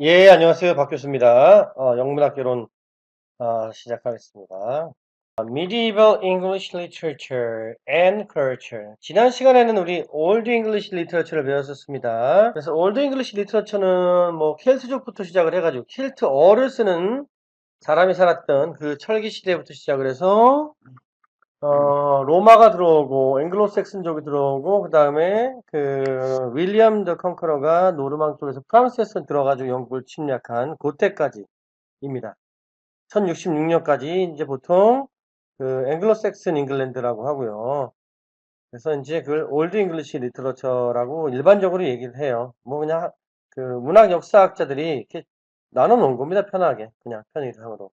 예, 안녕하세요. 박 교수입니다. 영문학 개론 시작하겠습니다. Medieval English Literature and Culture. 지난 시간에는 우리 Old English Literature를 배웠었습니다. 그래서 Old English Literature는 뭐 켈트족부터 시작을 해가지고 켈트어를 쓰는 사람이 살았던 그 철기 시대부터 시작을 해서 로마가 들어오고 앵글로색슨족이 들어오고 그 다음에 그 윌리엄 더 컨커러가 노르망 쪽에서 프랑스에서 들어가지고 영국을 침략한 그때까지입니다. 1066년까지 이제 보통 그 앵글로색슨 잉글랜드라고 하고요. 그래서 이제 그걸 올드 잉글리시 리터러처라고 일반적으로 얘기를 해요. 뭐 그냥 그 문학 역사학자들이 이렇게 나눠 놓은 겁니다. 편하게 그냥 편의상으로.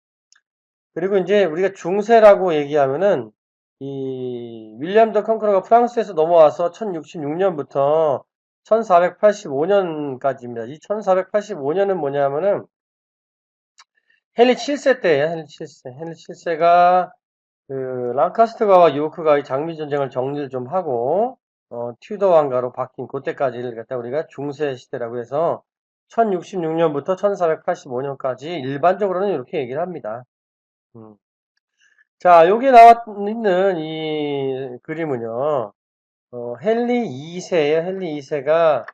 그리고 이제 우리가 중세라고 얘기하면은 이 윌리엄 더 컨커러가 프랑스에서 넘어와서 1066년부터 1485년까지입니다. 이 1485년은 뭐냐면은 헨리 7세 때예요. 헨리 7세. 헨리 7세가 그 랑카스터가와 요크가의 장미 전쟁을 정리를 좀 하고 튜더 왕가로 바뀐 그때까지를 갖다 우리가 중세 시대라고 해서 1066년부터 1485년까지 일반적으로는 이렇게 얘기를 합니다. 음. 자, 여기 나와 있는 이 그림은요, 헨리 2세예요. 헨리 2세가,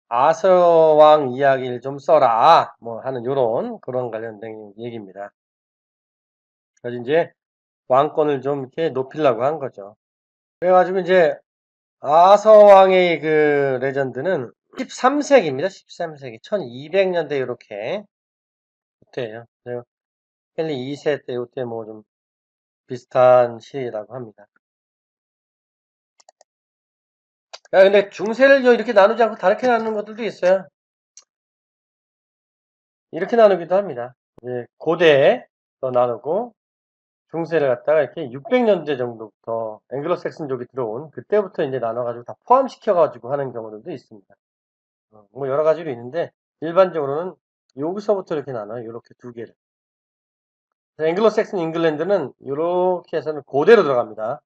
아서왕 이야기를 좀 써라. 뭐 하는 요런, 그런 관련된 얘기입니다. 그래서 이제 왕권을 좀 이렇게 높이려고 한 거죠. 그래가지고 이제 아서왕의 그 레전드는 13세기입니다. 13세기. 1200년대 이렇게. 그때예요. 헨리 2세 때, 이때 뭐 좀 비슷한 시기라고 합니다. 야, 근데 중세를 이렇게 나누지 않고 다르게 나누는 것들도 있어요. 이렇게 나누기도 합니다. 이제 고대로 나누고 중세를 갖다가 이렇게 600년대 정도부터 앵글로색슨족이 들어온 그때부터 이제 나눠가지고 다 포함시켜가지고 하는 경우들도 있습니다. 뭐 여러 가지로 있는데 일반적으로는 여기서부터 이렇게 나눠요. 이렇게 두 개를. 앵글로색슨 잉글랜드는 이렇게 해서는 고대로 들어갑니다.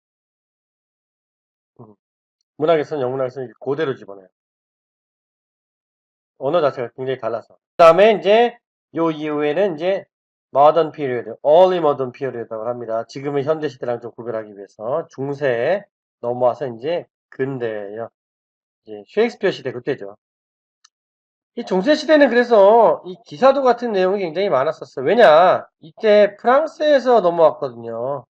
문학에서는 영문학에서는 고대로 집어넣어요. 언어 자체가 굉장히 달라서. 그 다음에 이제 요 이후에는 이제 모던 피리어드, early modern period라고 합니다. 지금의 현대 시대랑 좀 구별하기 위해서 중세에 넘어와서 이제 근대예요. 이제 셰익스피어 시대 그때죠. 이 중세 시대는 그래서 이 기사도 같은 내용이 굉장히 많았었어요. 왜냐? 이때 프랑스에서 넘어왔거든요.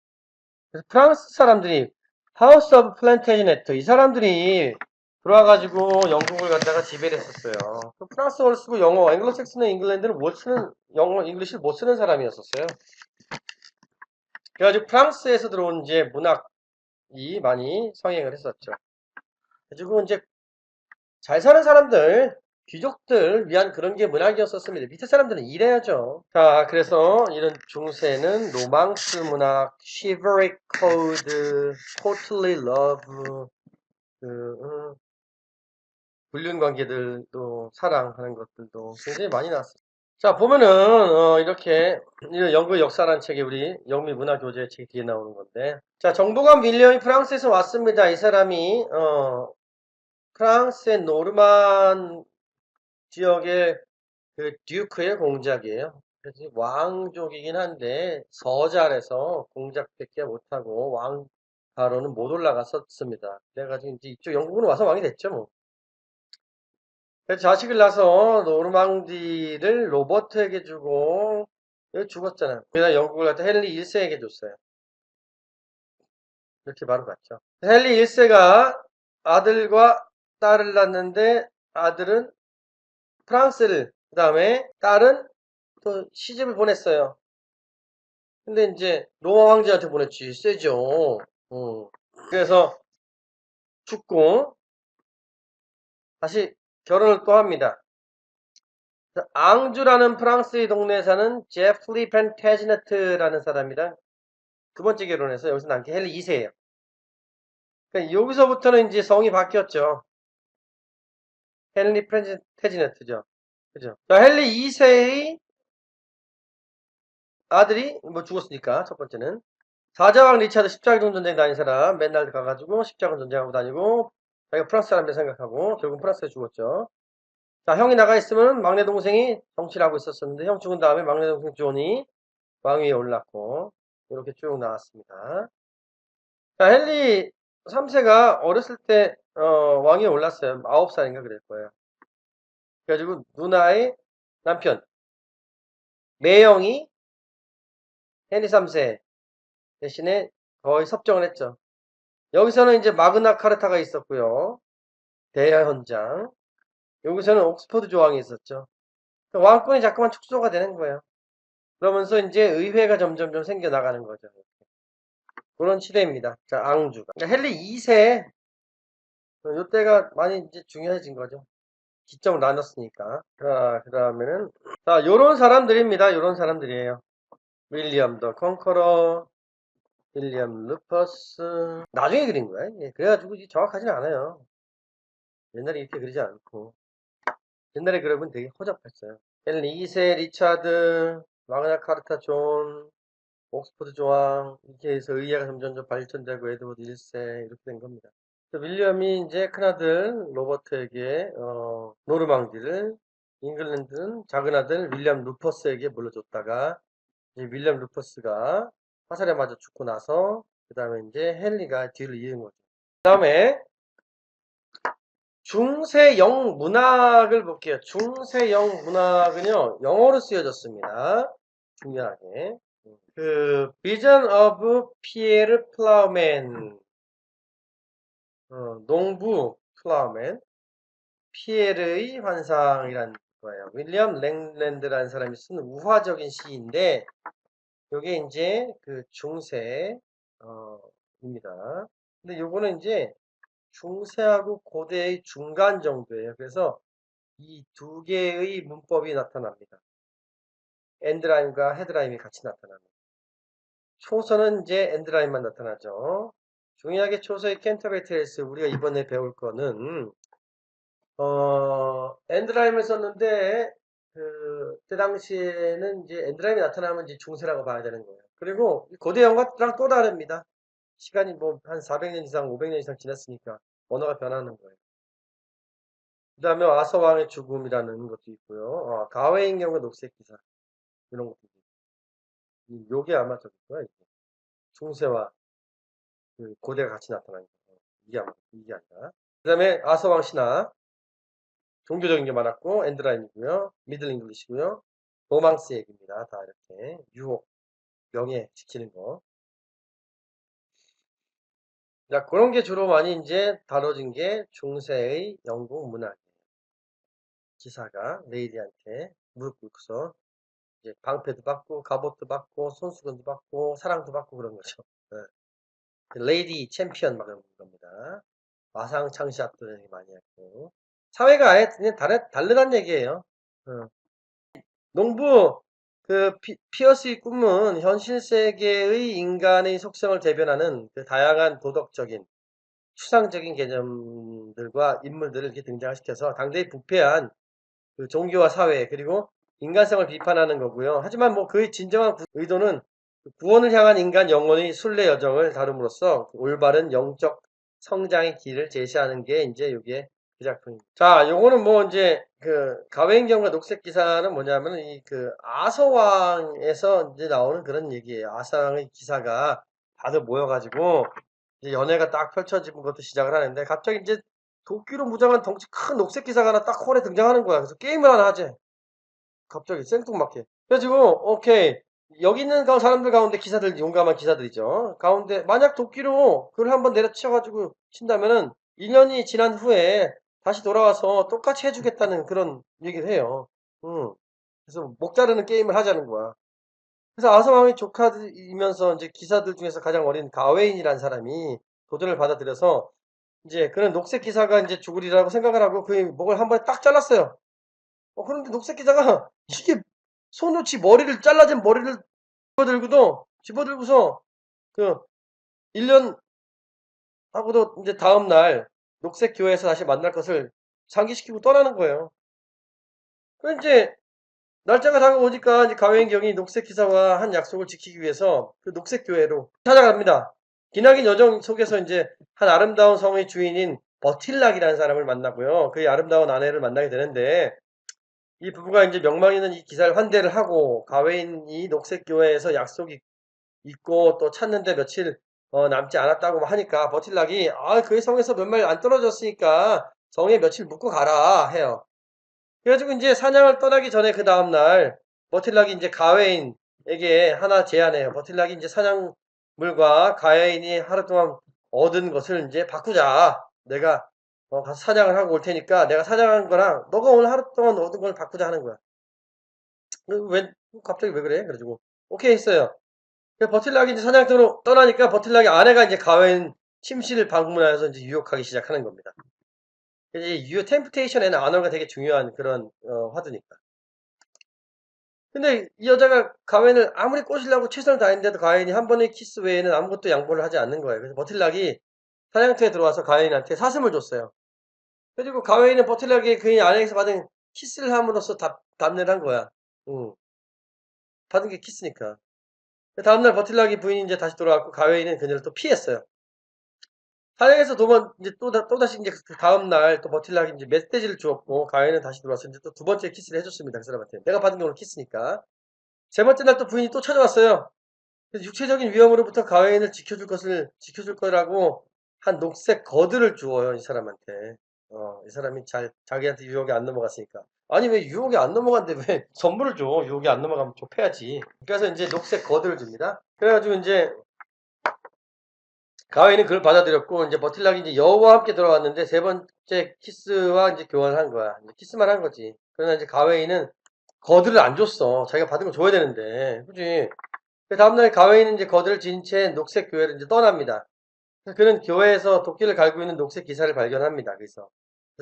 그래서 프랑스 사람들이 하우스 오브 플랜테이네트 이 사람들이 들어와가지고 영국을 갖다가 지배를 했었어요. 프랑스어를 쓰고 영어, 앵글로색슨의 잉글랜드는 못 쓰는 영어, 잉글리시를 못 쓰는 사람이었었어요. 그래가지고 프랑스에서 들어온 이제 문학이 많이 성행을 했었죠. 그래가지고 이제 잘 사는 사람들, 귀족들 위한 그런 게 문학이었었습니다. 밑에 사람들은 일해야죠. 자, 그래서 이런 중세는 로망스 문학, chivalric code, courtly love, 그 불륜 관계들도 사랑하는 것들도 굉장히 많이 나왔어요. 자, 보면은 이렇게 영국 역사라는 책이 우리 영미 문화 교재 책 뒤에 나오는 건데, 자, 정보관 윌리엄이 프랑스에서 왔습니다. 이 사람이 프랑스의 노르만 지역의 그 듀크의 공작이에요. 그래서 왕족이긴 한데 서잘해서 공작밖에 못하고 왕 바로는 못 올라갔었습니다. 그래가지고 이제 이쪽 영국으로 와서 왕이 됐죠, 뭐. 그래서 자식을 낳아서 노르망디를 로버트에게 주고 여기 죽었잖아요. 그다음 영국을 갖다 헨리 1세에게 줬어요. 이렇게 바로 갔죠. 헨리 1세가 아들과 딸을 낳는데 아들은 프랑스를 그 다음에 딸은 또 시집을 보냈어요. 근데 이제 로마 황제한테 보냈지. 세죠. 그래서 죽고 다시 결혼을 또 합니다. 앙주라는 프랑스의 동네에 사는 제프리 펜테지네트라는 사람이랑 두 번째 결혼해서 여기서 낳은 게 헨리 2세예요. 그러니까 여기서부터는 이제 성이 바뀌었죠. 헨리 펜테지네트죠. 그죠? 자, 헨리 2세의 아들이 뭐 죽었으니까 첫 번째는 사자왕 리차드 십자군 전쟁 다닌 사람 맨날 가가지고 십자군 전쟁하고 다니고 자기가 프랑스 사람들 생각하고 결국 프랑스에 죽었죠. 자, 형이 나가 있으면 막내 동생이 정치를 하고 있었었는데 형 죽은 다음에 막내 동생 존이 왕위에 올랐고 이렇게 쭉 나왔습니다. 자, 헨리 3세가 어렸을 때 왕위에 올랐어요. 9살인가 그럴 거예요. 그래가지고 누나의 남편 매형이 헨리 3세 대신에 거의 섭정을 했죠. 여기서는 이제 마그나 카르타가 있었고요. 대현장. 여기서는 옥스퍼드 조항이 있었죠. 왕권이 자꾸만 축소가 되는 거예요. 그러면서 이제 의회가 점점점 생겨나가는 거죠. 그런 시대입니다. 자, 앙주가. 그러니까 헨리 2세, 요때가 많이 이제 중요해진 거죠. 기점을 나눴으니까. 자, 그 다음에는, 자, 요런 사람들입니다. 요런 사람들이에요. 윌리엄 더 컨커러, 윌리엄 루퍼스. 나중에 그린 거야. 예, 그래가지고 정확하진 않아요. 옛날에 이렇게 그리지 않고. 옛날에 그려보면 되게 허접했어요. 헨리 2세, 리차드, 마그나 카르타 존, 옥스퍼드 조항, 이렇게 해서 의회가 점점점 발전되고 에드워드 1세, 이렇게 된 겁니다. 윌리엄이 이제 큰아들 로버트에게, 노르망디를, 잉글랜드는 작은아들 윌리엄 루퍼스에게 물려줬다가, 이제 윌리엄 루퍼스가 화살에 맞아 죽고 나서, 그 다음에 이제 헨리가 뒤를 이은 거죠. 그 다음에, 중세영 문학을 볼게요. 중세영 문학은요, 영어로 쓰여졌습니다. 중요하게. 그, 비전 오브 피에르 플라우맨, 농부 플라우맨, 피에르의 환상이란 거예요. 윌리엄 랭랜드라는 사람이 쓴 우화적인 시인데, 요게 이제 그 중세, 입니다. 근데 요거는 이제 중세하고 고대의 중간 정도예요. 그래서 이 두 개의 문법이 나타납니다. 엔드라임과 헤드라임이 같이 나타납니다. 초서는 이제 엔드라임만 나타나죠. 중요하게 초서의 캔터베리 테일스 우리가 이번에 배울 거는 엔드라임을 썼는데 그때 당시에는 이제 엔드라임이 나타나면 이제 중세라고 봐야 되는 거예요. 그리고 고대 영화랑 또 다릅니다. 시간이 뭐 한 400년 이상, 500년 이상 지났으니까 언어가 변하는 거예요. 그 다음에 아서왕의 죽음이라는 것도 있고요. 가웨인 경우 녹색 기사 이런 것도 있고 요게 아마 저기 거야. 중세와 그 고대가 같이 나타나는 거예요. 이게 아니라. 그 다음에 아서왕 신화 종교적인 게 많았고 엔드라인이고요. 미들 잉글리시고요. 로망스 얘기입니다. 다 이렇게 유혹, 명예 지키는 거. 자, 그런 게 주로 많이 이제 다뤄진 게 중세의 영국 문학이에요. 기사가 레이디한테 무릎 꿇고서 이제 방패도 받고 갑옷도 받고 손수건도 받고 사랑도 받고 그런 거죠. 네. 레이디 챔피언 막 그런 겁니다. 마상 창시합도 되게 많이 했고 사회가 아예 그냥 다르다는 얘기예요. 농부 그 피어스의 꿈은 현실 세계의 인간의 속성을 대변하는 그 다양한 도덕적인 추상적인 개념들과 인물들을 이렇게 등장시켜서 당대의 부패한 그 종교와 사회 그리고 인간성을 비판하는 거고요. 하지만 뭐 그의 진정한 의도는 구원을 향한 인간 영혼의 순례 여정을 다룸으로써 올바른 영적 성장의 길을 제시하는 게 이제 이게 그 작품입니다. 자, 요거는 뭐 이제 그 가웨인경과 녹색 기사는 뭐냐면은 이 그 아서왕에서 이제 나오는 그런 얘기예요. 아서왕의 기사가 다들 모여가지고 이제 연애가 딱 펼쳐지는 것도 시작을 하는데 갑자기 이제 도끼로 무장한 덩치 큰 녹색 기사가 하나 딱 홀에 등장하는 거야. 그래서 게임을 하나 하재. 갑자기 생뚱맞게. 그래가지고 오케이 여기 있는 사람들 가운데 기사들 용감한 기사들이죠. 가운데 만약 도끼로 그걸 한번 내려치워가지고 친다면은 2년이 지난 후에 다시 돌아와서 똑같이 해주겠다는 그런 얘기를 해요. 그래서 목 자르는 게임을 하자는 거야. 그래서 아서왕의 조카이면서 이제 기사들 중에서 가장 어린 가웨인이라는 사람이 도전을 받아들여서 이제 그런 녹색 기사가 이제 죽으리라고 생각을 하고 그의 목을 한 번에 딱 잘랐어요. 그런데 녹색 기사가 이게 손으로 머리를 잘라진 머리를 집어들고서 그 1년 하고도 이제 다음 날 녹색 교회에서 다시 만날 것을 상기시키고 떠나는 거예요. 그 이제 날짜가 다가오니까 이제 가회인경이 녹색 기사와 한 약속을 지키기 위해서 그 녹색 교회로 찾아갑니다. 기나긴 여정 속에서 이제 한 아름다운 성의 주인인 버틸락이라는 사람을 만나고요. 그의 아름다운 아내를 만나게 되는데 이 부부가 이제 명망 있는 이 기사를 환대를 하고 가웨인이 녹색교회에서 약속이 있고 또 찾는데 며칠 남지 않았다고 하니까 버틸락이 그의 성에서 몇 마일 안 떨어졌으니까 성에 며칠 묵고 가라 해요. 그래가지고 이제 사냥을 떠나기 전에 그 다음날 버틸락이 이제 가웨인에게 하나 제안해요. 버틸락이 이제 사냥물과 가웨인이 하루 동안 얻은 것을 이제 바꾸자. 내가 가서 사냥을 하고 올 테니까 내가 사냥한 거랑 너가 오늘 하루 동안 얻은 걸 바꾸자 하는 거야. 왜 갑자기 왜 그래? 그래가지고 오케이 했어요. 버틸락이 이제 사냥터로 떠나니까 버틸락의 아내가 이제 가웨인 침실을 방문해서 이제 유혹하기 시작하는 겁니다. 이제 템프테이션에는 안어가 되게 중요한 그런 화두니까. 근데 이 여자가 가웨인을 아무리 꼬시려고 최선을 다했는데도 가웨인이 한 번의 키스 외에는 아무것도 양보를 하지 않는 거예요. 그래서 버틸락이 사냥터에 들어와서 가웨인한테 사슴을 줬어요. 그리고 가웨인은 버틸락이 그의 아내에게서 받은 키스를 함으로써 답례를 한 거야. 응. 받은 게 키스니까. 다음날 버틸락이 부인이 이제 다시 돌아왔고 가웨인은 그녀를 또 피했어요. 사냥에서 이제 또다시 이제 그 다음날 또 버틸락이 이제 메시지를 주었고 가웨인은 다시 들어와서 이제 또 두 번째 키스를 해줬습니다. 그 사람한테. 내가 받은 게 오늘 키스니까. 세 번째 날 또 부인이 또 찾아왔어요. 그래서 육체적인 위험으로부터 가웨인을 지켜줄 거라고 한 녹색 거드를 주어요. 이 사람한테. 이 사람이 자기한테 유혹이 안 넘어갔으니까. 아니 왜 유혹이 안 넘어갔는데 왜 선물을 줘? 유혹이 안 넘어가면 좁혀야지. 그래서 이제 녹색 거드를 줍니다. 그래가지고 이제 가웨인은 그걸 받아들였고 이제 버틸락이 이제 여우와 함께 돌아왔는데 세 번째 키스와 이제 교환한 거야. 이제 키스만 한 거지. 그러나 이제 가웨인은 거드를 안 줬어. 자기가 받은 거 줘야 되는데, 그지? 다음날 가웨인은 이제 거드를 지닌 채 녹색 교회를 이제 떠납니다. 그는 교회에서 도끼를 갈고 있는 녹색 기사를 발견합니다. 그래서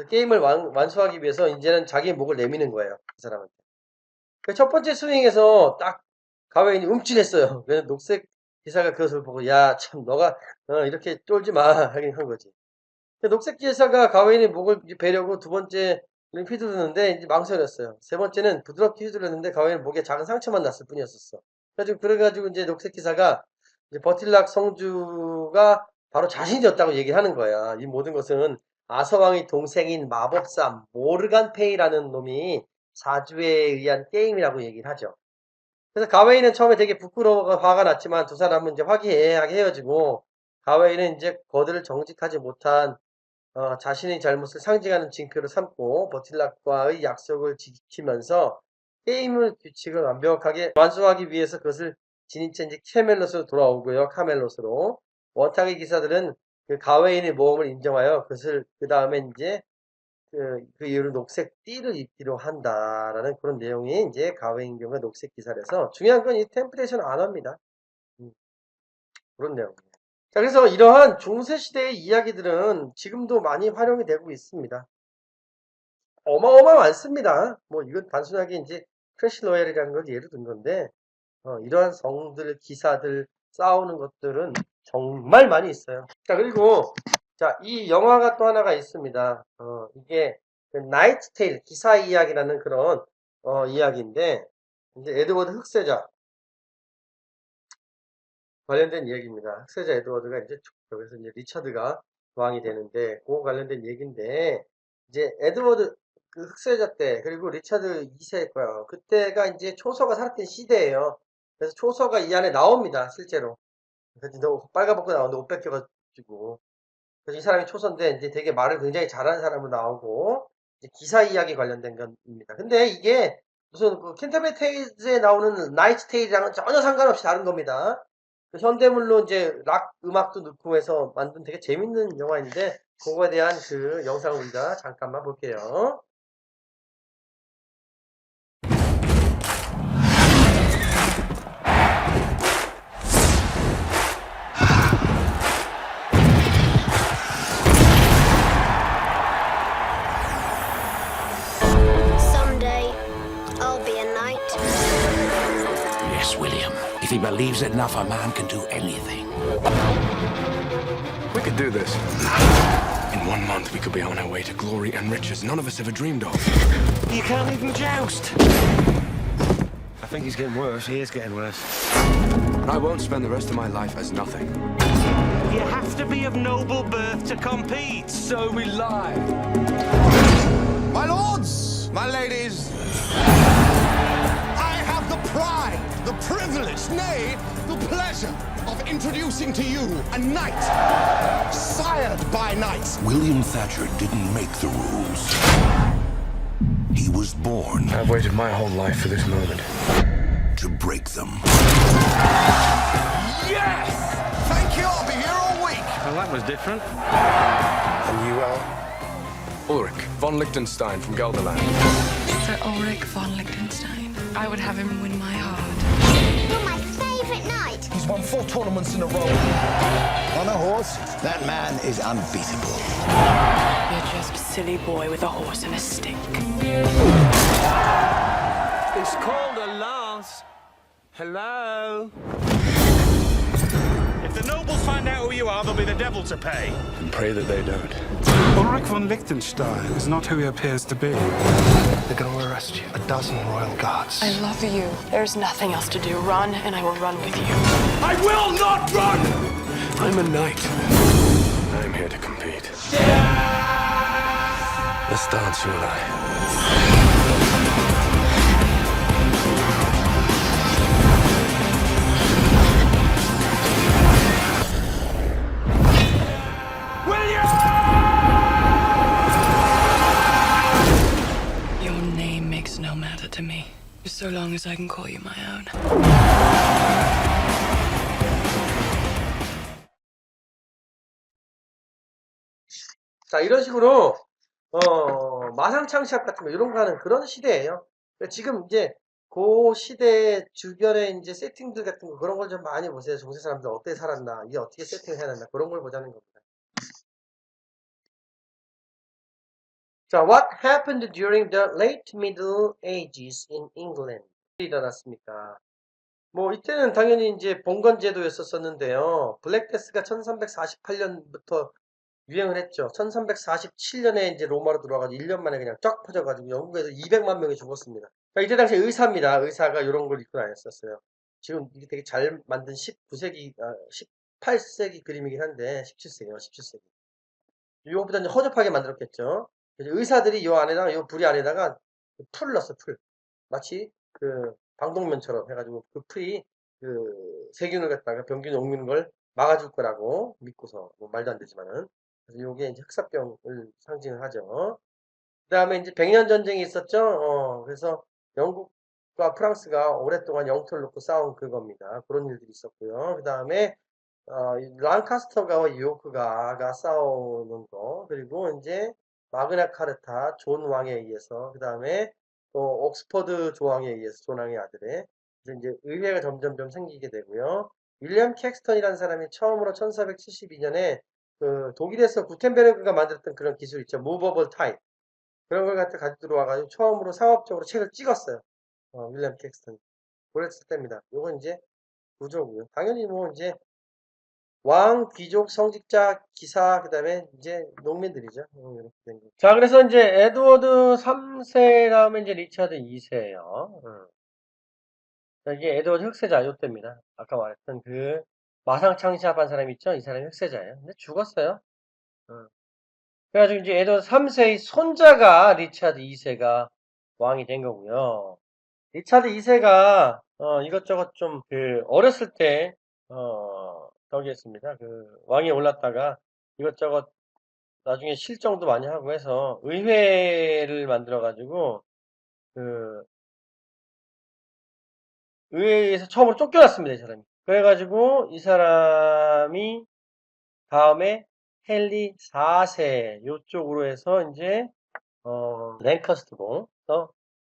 게임을 완수하기 위해서 이제는 자기 목을 내미는 거예요. 그 사람한테. 첫 번째 스윙에서 딱 가웨인이 움찔했어요. 그래서 녹색 기사가 그것을 보고 야 참 너가 이렇게 쫄지 마 하긴 한 거지. 녹색 기사가 가웨인의 목을 베려고 두 번째는 휘두르는데 이제 망설였어요. 세 번째는 부드럽게 휘두르는데 가웨인 목에 작은 상처만 났을 뿐이었었어. 그래가지고 이제 녹색 기사가 이제 버틸락 성주가 바로 자신이었다고 얘기하는 거야. 이 모든 것은 아서왕의 동생인 마법사 모르간 페이라는 놈이 사주에 의한 게임이라고 얘기를 하죠. 그래서 가웨이는 처음에 되게 부끄러워가 화가 났지만 두 사람은 이제 화기애애하게 헤어지고 가웨이는 이제 거드를 정직하지 못한 자신의 잘못을 상징하는 징표를 삼고 버틸락과의 약속을 지키면서 게임을 규칙을 완벽하게 완수하기 위해서 그것을 지닌 채 이제 캐멜롯으로 돌아오고요. 카멜롯으로 원탁의 기사들은 그 가웨인의 모험을 인정하여 그것을 그 다음에 이제 그 이후로 녹색 띠를 입기로 한다라는 그런 내용이 이제 가웨인 경우의 녹색 기사라서 중요한 건 이 템플테이션 안 합니다. 그런 내용이에요. 자, 그래서 이러한 중세시대의 이야기들은 지금도 많이 활용이 되고 있습니다. 어마어마 많습니다. 뭐 이건 단순하게 이제 크래시 로얄이라는 걸 예로 든 건데 이러한 성들, 기사들 싸우는 것들은 정말 많이 있어요. 자, 그리고 자, 이 영화가 또 하나가 있습니다. 이게 그 나이트 테일, 기사 이야기라는 그런 이야기인데 이제 에드워드 흑세자 관련된 이야기입니다. 흑세자 에드워드가 이제 그래서 이제 리처드가 왕이 되는데 그 관련된 얘기인데 이제 에드워드 그 흑세자 때 그리고 리처드 2세 거요. 그때가 이제 초서가 살았던 시대예요. 그래서 초서가 이 안에 나옵니다. 실제로. 그래서 너 빨가벗고 나오는데 옷 뺏겨가지고. 그래서 이 사람이 초서인데 이제 되게 말을 굉장히 잘하는 사람으로 나오고 이제 기사 이야기 관련된 겁니다. 근데 이게 무슨 그 캔터베리 테일즈에 나오는 나이트 테일이랑은 전혀 상관없이 다른 겁니다. 현대물로 이제 락 음악도 넣고 해서 만든 되게 재밌는 영화인데 그거에 대한 그 영상을 우리가 잠깐만 볼게요. Someday, I'll be a knight. Yes, William. If he believes enough, a man can do anything. We could do this. In 1 month, we could be on our way to glory and riches none of us ever dreamed of. You can't even joust. I think he's getting worse. He is getting worse. I won't spend the rest of my life as nothing. You have to be of noble birth to compete. So we lie. My lords, my ladies, I have the pride, the privilege, nay, the pleasure of introducing to you a knight, sired by knights. William Thatcher didn't make the rules. He was born I've waited my whole life for this moment. to break them. Yes! Thank you, I'll be here all week. Well, that was different. And you are? Ulrich von Liechtenstein from Gelderland. Sir Ulrich von Liechtenstein. I would have him win my heart. You're my favourite knight. He's won 4 tournaments in a row. On a horse, that man is unbeatable. You're just a silly boy with a horse and a stick. It's called a lance. Hello? If the nobles find out who you are, there'll be the devil to pay. And pray that they don't. Ulrich von Liechtenstein is not who he appears to be. They're going to arrest you. 12 royal guards. I love you. There's nothing else to do. Run, and I will run with you. I will not run! I'm a knight. I'm here to compete. Let's dance, you and I. Your name makes no matter to me. Just so long as I can call you my own. 자, 이런 식으로 마상창시합 같은 거 이런 거 하는 그런 시대예요. 그러니까 지금 이제 그 시대 주변에 이제 세팅들 같은 거 그런 걸 좀 많이 보세요. 중세 사람들 어떻게 살았나, 이게 어떻게 세팅을 해야 되나 그런 걸 보자는 겁니다. 자, what happened during the late Middle Ages in England? 일어났습니까? 뭐 이때는 당연히 이제 봉건제도였었는데요. 블랙데스가 1348년부터 유행을 했죠. 1347년에 이제 로마로 들어와가지고 1년 만에 그냥 쫙 퍼져가지고 영국에서 200만 명이 죽었습니다. 그러니까 이때 당시 의사입니다. 의사가 이런 걸 입고 다녔었어요. 지금 이게 되게 잘 만든 19세기, 18세기 그림이긴 한데 17세기요, 17세기. 이거보다 이제 허접하게 만들었겠죠. 그래서 의사들이 이 안에다가, 이 부리 안에다가 풀을 넣었어, 풀. 마치 그 방독면처럼 해가지고 그 풀이 그 세균을 갖다가 병균 옮기는 걸 막아줄 거라고 믿고서, 뭐 말도 안 되지만은. 그래서 요게 이제 흑사병을 상징을 하죠. 그 다음에 이제 백년 전쟁이 있었죠. 그래서 영국과 프랑스가 오랫동안 영토를 놓고 싸운 그겁니다. 그런 일들이 있었고요. 그 다음에 랑카스터가와 요크가 싸우는 거, 그리고 이제 마그나 카르타 존 왕에 의해서, 그 다음에 또 옥스퍼드 조왕에 의해서, 존 왕의 아들에 이제 의회가 점점점 생기게 되고요. 윌리엄 캑스턴이라는 사람이 처음으로 1472년에 그 독일에서 구텐베르그가 만들었던 그런 기술 있죠. 무버블 타입. 그런 걸 갖다 가지고 들어와가지고 처음으로 상업적으로 책을 찍었어요. 윌리엄 캑스턴이. 그랬을 때입니다. 요건 이제 구조고요. 당연히 뭐 이제 왕, 귀족, 성직자, 기사, 그 다음에 이제 농민들이죠. 이렇게 된 거. 자, 그래서 이제 에드워드 3세 다음에 이제 리차드 2세예요. 이게 에드워드 흑세자 요때입니다. 아까 말했던 그 마상창시합한 사람 있죠? 이 사람이 흑세자예요. 근데 죽었어요. 그래가지고 이제 에드워드 3세의 손자가 리차드 2세가 왕이 된 거고요. 리차드 2세가 이것저것 좀 그 어렸을 때 저기 했습니다. 그 왕에 올랐다가 이것저것 나중에 실정도 많이 하고 해서 의회를 만들어 가지고 그 의회에서 처음으로 쫓겨났습니다. 이 사람이. 그래가지고 이 사람이 다음에 헨리 4세 요쪽으로 해서 이제 랭커스트고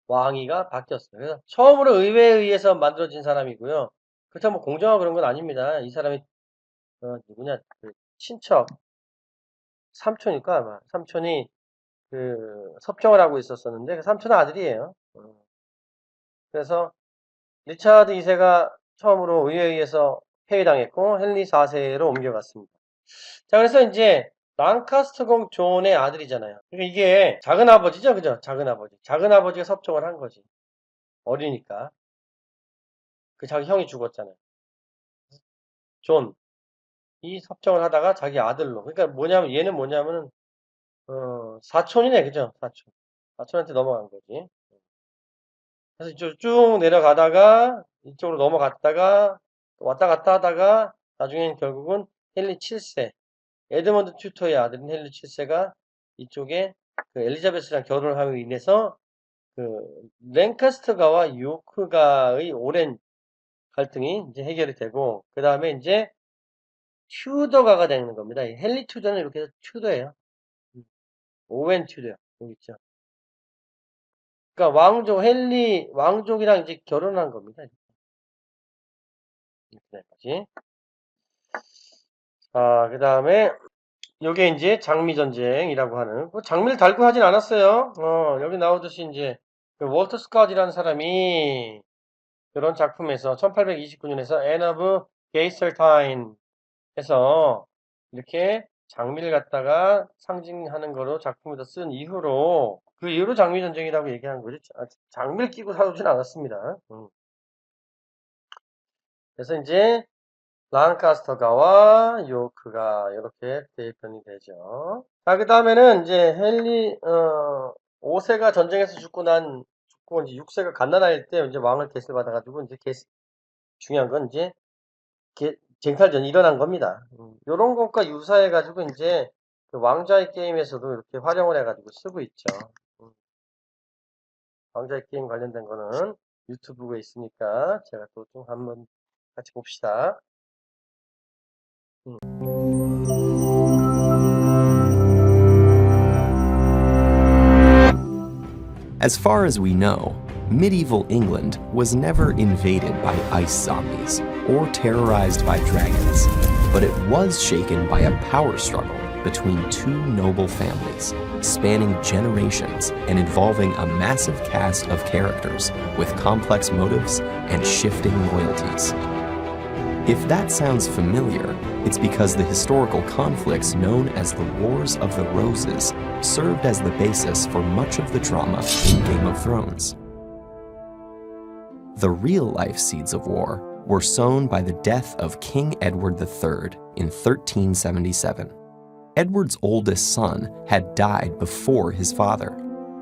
왕위가 바뀌었어요. 그래서 처음으로 의회에 의해서 만들어진 사람이고요. 그렇다고 뭐 공정하고 그런 건 아닙니다. 이 사람이 누구냐, 그 친척 삼촌일까 아마 삼촌이 그 섭정을 하고 있었었는데 그 삼촌 아들이에요. 그래서 리차드 2세가 처음으로 의회에 의해서 폐위당했고 헨리 4세로 옮겨갔습니다. 자, 그래서 이제 랑카스터 존의 아들이잖아요. 그러니까 이게 작은 아버지죠, 그죠? 작은 아버지. 작은 아버지가 섭정을 한 거지. 어리니까. 그 자기 형이 죽었잖아요. 존. 이 섭정을 하다가 자기 아들로. 그러니까 뭐냐면 얘는 뭐냐면은 사촌이네, 그죠? 사촌. 사촌한테 넘어간 거지. 그래서 이쪽 쭉 내려가다가 이쪽으로 넘어갔다가 왔다 갔다 하다가 나중엔 결국은 헨리 7세, 에드먼드 튜터의 아들인 헨리 7세가 이쪽에 그 엘리자베스랑 결혼을 함으로 인해서 그 랭카스터가와 요크가의 오랜 갈등이 이제 해결이 되고, 그 다음에 이제 튜더가가 되는 겁니다. 헨리 튜더는 이렇게 해서 튜더예요. 오웬 튜더 여기 있죠. 그러니까 헨리 왕족이랑 이제 결혼한 겁니다. 이렇게까지. 그 다음에 요게 이제 장미전쟁이라고 하는, 뭐 장미를 달고 하진 않았어요. 여기 나오듯이 이제 그 월터 스캇이라는 사람이 이런 작품에서 1829년에서 앤 오브 게이설타인 해서 이렇게 장미를 갖다가 상징하는 거로 작품에서 쓴 이후로, 그 이후로 장미전쟁이라고 얘기한 거죠. 장미를 끼고 싸우진 않았습니다. 그래서 이제 랑카스터가와 요크가 이렇게 대편이 되죠. 그 다음에는 이제 헨리 5세가 전쟁에서 죽고 이제 6세가 갓난아일 때 이제 왕을 계승 받아가지고 이제 중요한 건 이제 쟁탈전이 일어난 겁니다. 요런 것과 유사해가지고 이제 그 왕좌의 게임에서도 이렇게 활용을 해가지고 쓰고 있죠. 왕좌의 게임 관련된 거는 유튜브에 있으니까 제가 또 좀 한번 같이 봅시다. As far as we know, medieval England was never invaded by ice zombies or terrorized by dragons, but it was shaken by a power struggle between two noble families, spanning generations and involving a massive cast of characters with complex motives and shifting loyalties. If that sounds familiar, it's because the historical conflicts known as the Wars of the Roses served as the basis for much of the drama in Game of Thrones. The real-life seeds of war were sown by the death of King Edward III in 1377. Edward's oldest son had died before his father,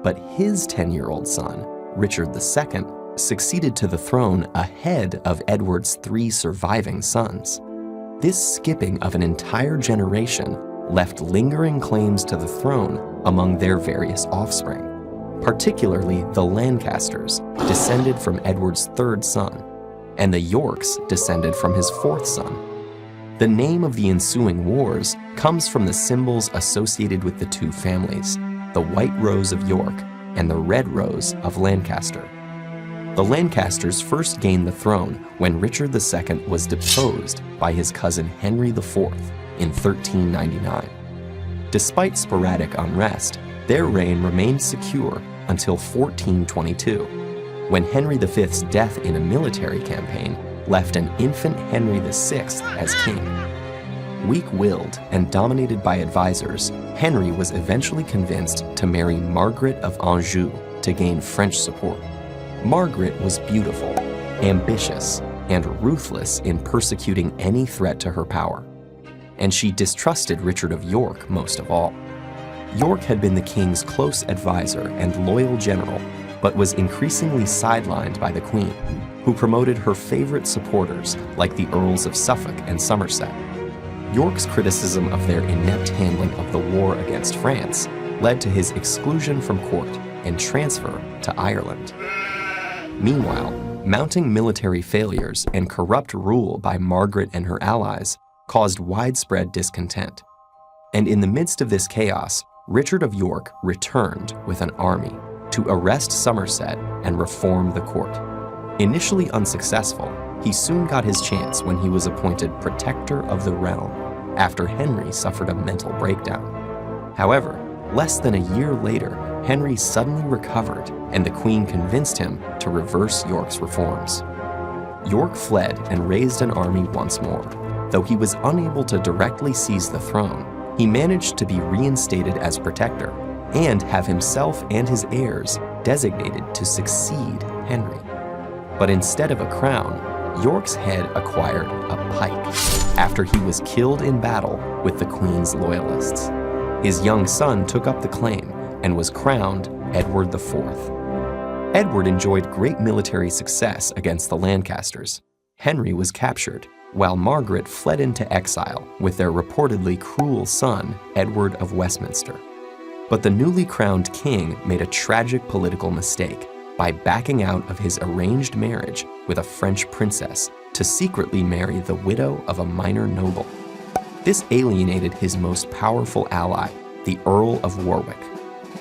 but his 10-year-old son, Richard II, succeeded to the throne ahead of Edward's 3 surviving sons. This skipping of an entire generation left lingering claims to the throne among their various offspring, particularly the Lancasters, descended from Edward's 3rd son, and the Yorks descended from his 4th son. The name of the ensuing wars comes from the symbols associated with the two families, the White Rose of York and the Red Rose of Lancaster. The Lancasters first gained the throne when Richard II was deposed by his cousin Henry IV in 1399. Despite sporadic unrest, their reign remained secure until 1422, when Henry V's death in a military campaign left an infant Henry VI as king. Weak-willed and dominated by advisors, Henry was eventually convinced to marry Margaret of Anjou to gain French support. Margaret was beautiful, ambitious, and ruthless in persecuting any threat to her power. And she distrusted Richard of York most of all. York had been the king's close advisor and loyal general, but was increasingly sidelined by the Queen, who promoted her favorite supporters like the Earls of Suffolk and Somerset. York's criticism of their inept handling of the war against France led to his exclusion from court and transfer to Ireland. Meanwhile, mounting military failures and corrupt rule by Margaret and her allies caused widespread discontent. And in the midst of this chaos, Richard of York returned with an army to arrest Somerset and reform the court. Initially unsuccessful, he soon got his chance when he was appointed Protector of the Realm after Henry suffered a mental breakdown. However, less than a year later, Henry suddenly recovered and the Queen convinced him to reverse York's reforms. York fled and raised an army once more. Though he was unable to directly seize the throne, he managed to be reinstated as protector and have himself and his heirs designated to succeed Henry. But instead of a crown, York's head acquired a pike after he was killed in battle with the Queen's loyalists. His young son took up the claim and was crowned Edward IV. Edward enjoyed great military success against the Lancasters. Henry was captured, while Margaret fled into exile with their reportedly cruel son, Edward of Westminster. But the newly crowned king made a tragic political mistake by backing out of his arranged marriage with a French princess to secretly marry the widow of a minor noble. This alienated his most powerful ally, the Earl of Warwick.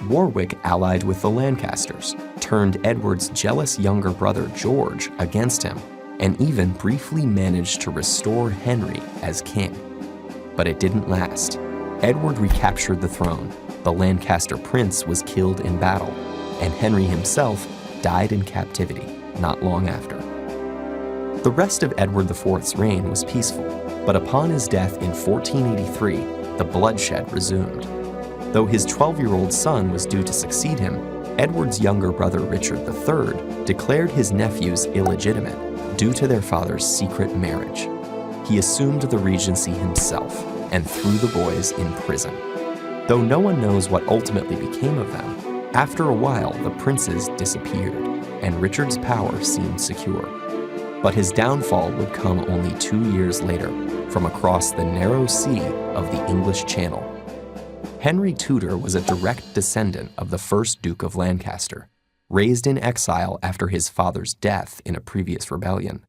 Warwick allied with the Lancasters, turned Edward's jealous younger brother George against him, and even briefly managed to restore Henry as king. But it didn't last. Edward recaptured the throne, the Lancaster prince was killed in battle, and Henry himself died in captivity not long after. The rest of Edward IV's reign was peaceful, but upon his death in 1483, the bloodshed resumed. Though his 12-year-old son was due to succeed him, Edward's younger brother Richard III declared his nephews illegitimate due to their father's secret marriage. He assumed the regency himself and threw the boys in prison. Though no one knows what ultimately became of them, after a while the princes disappeared, and Richard's power seemed secure. But his downfall would come only 2 years later, from across the narrow sea of the English Channel. Henry Tudor was a direct descendant of the first Duke of Lancaster, raised in exile after his father's death in a previous rebellion.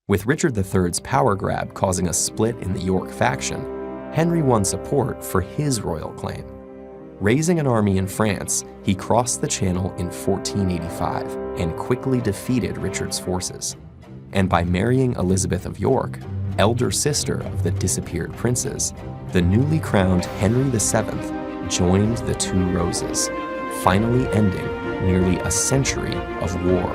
With Richard III's power grab causing a split in the York faction, Henry won support for his royal claim. Raising an army in France, he crossed the Channel in 1485 and quickly defeated Richard's forces. And by marrying Elizabeth of York, elder sister of the disappeared princes, the newly crowned Henry VII joined the Two Roses, finally ending nearly a century of war.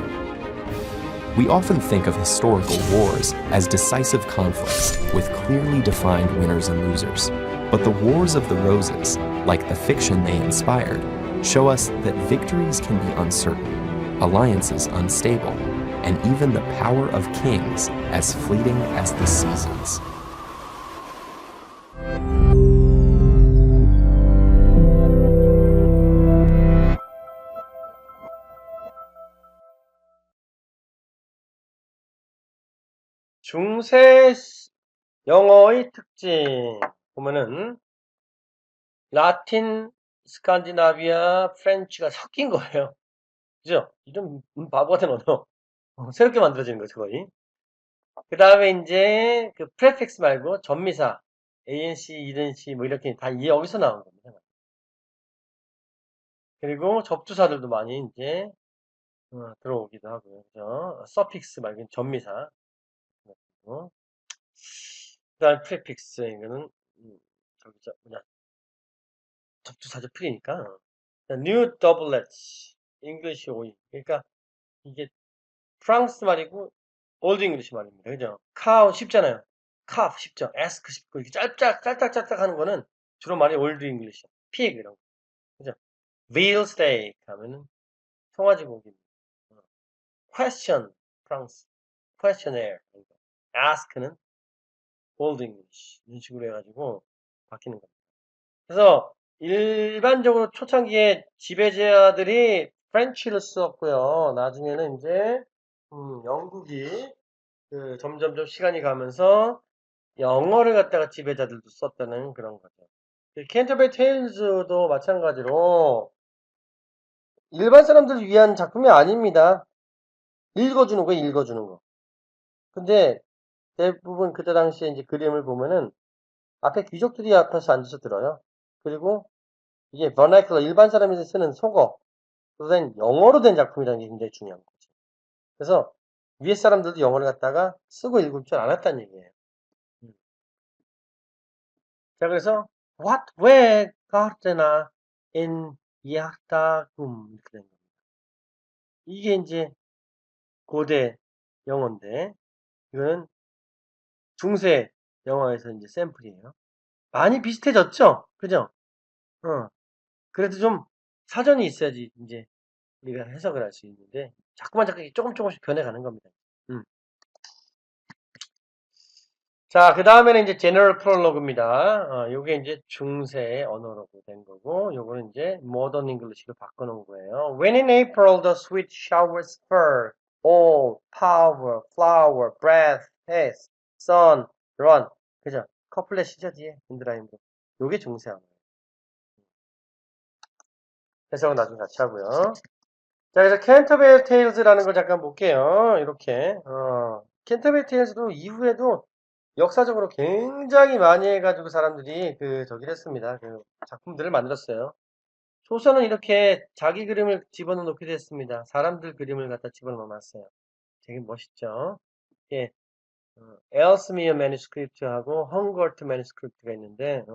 We often think of historical wars as decisive conflicts with clearly defined winners and losers. But the Wars of the Roses, like the fiction they inspired, show us that victories can be uncertain, alliances unstable, and even the power of kings as fleeting as the seasons. 중세 영어의 특징 보면은 라틴, 스칸디나비아, 프렌치가 섞인 거예요. 그죠? 이런 바보 같은 언어. 새롭게 만들어지는 거죠, 거의. 그 다음에 이제 그 프레픽스 말고 전미사, ANC, ENC 뭐 이렇게 다 여기서 나온 겁니다. 그리고 접두사들도 많이 이제 들어오기도 하고요. 그죠? 서픽스 말고 전미사. 그 다음에 프레픽스, 이거는 접두사죠, 풀이니까. New doublets, English OE. 그러니까 이게 프랑스 말이고 올드 잉글리시 말입니다. 그죠? cow 쉽잖아요. calf 쉽죠. ask 쉽고 이렇게 짤짝짤짝 하는 거는 주로 많이 올드 잉글리시. pig 이런 거. 그죠? veal steak 하면은 송아지 고기입니다. question 프랑스. questionnaire. ask는 올드 잉글리시. 이런 식으로 해가지고 바뀌는 겁니다. 그래서 일반적으로 초창기에 지배자들이 프렌치를 썼고요. 나중에는 이제 영국이 점점점 시간이 가면서 영어를 갖다가 지배자들도 썼다는 그런 거죠. 캔터베리 테일즈도 마찬가지로 일반 사람들을 위한 작품이 아닙니다. 읽어주는 거예요, 읽어주는 거. 근데 대부분 그때 당시에 이제 그림을 보면은 앞에 귀족들이 앞에서 앉아서 들어요. 그리고 이게 vernacular, 일반 사람이 쓰는 속어로 된 영어로 된 작품이라는 게 굉장히 중요한 거죠. 그래서 위에 사람들도 영어를 갖다가 쓰고 읽을 줄 알았다는 얘기예요. 자, 그래서 what, where, gardener, in yartagum 이렇게 된 겁니다. 이게 이제 고대 영어인데 이거는 중세 영어에서 이제 샘플이에요. 많이 비슷해졌죠? 그죠? 그래도 좀 사전이 있어야지 이제 우리가 해석을 할 수 있는데 자꾸만 조금씩 변해가는 겁니다. 자, 그 다음에는 이제 제너럴 프롤로그입니다. 요게 이제 중세 언어로 된 거고, 요거는 이제 모던 잉글리시로 바꿔놓은 거예요. When in April the sweet showers fall, all power, flower, breath, haste, sun, run. 그죠? 커플렛이죠, 뒤에. 인드라인도. 요게 중세 언어예요. 해석은 나중에 같이 하고요. 자, 그래서 캔터베리 테일즈라는 걸 잠깐 볼게요. 이렇게. 캔터베리 테일즈도 이후에도 역사적으로 굉장히 많이 해가지고 사람들이 저기를 했습니다. 작품들을 만들었어요. 소설은 이렇게 자기 그림을 집어넣어 놓기도 했습니다. 사람들 그림을 갖다 집어넣어 놨어요. 되게 멋있죠? 예. 엘스미어 매니스크립트하고 헝거트 매니스크립트가 있는데,